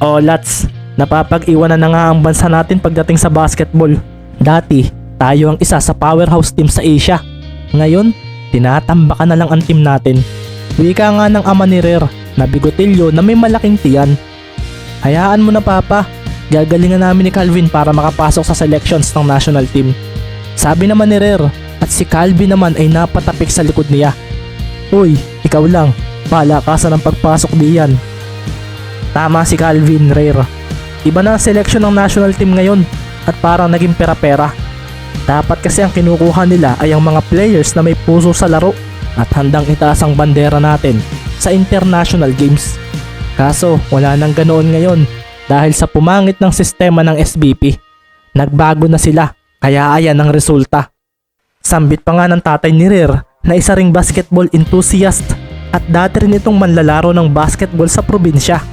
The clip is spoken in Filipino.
O Lats, napapag-iwanan na nga ang bansa natin pagdating sa basketball. Dati, tayo ang isa sa powerhouse team sa Asia. Ngayon, tinatambakan na lang ang team natin. Wika nga ng ama ni Rare na bigotilyo na may malaking tiyan. Hayaan mo na papa, gagalingan namin ni Calvin para makapasok sa selections ng national team. Sabi naman ni Rare, at si Calvin naman ay napatapik sa likod niya. Uy, ikaw lang, palakasan ang pagpasok diyan. Tama si Calvin, Rare. Iba na ang selection ng national team ngayon at parang naging pera-pera. Dapat kasi ang kinukuha nila ay ang mga players na may puso sa laro at handang itaas ang bandera natin sa international games. Kaso wala nang ganoon ngayon dahil sa pumangit ng sistema ng SBP. Nagbago na sila, kaya ayan ang resulta. Sambit pa nga ng tatay ni Rare na isa ring basketball enthusiast at dati rin itong manlalaro ng basketball sa probinsya.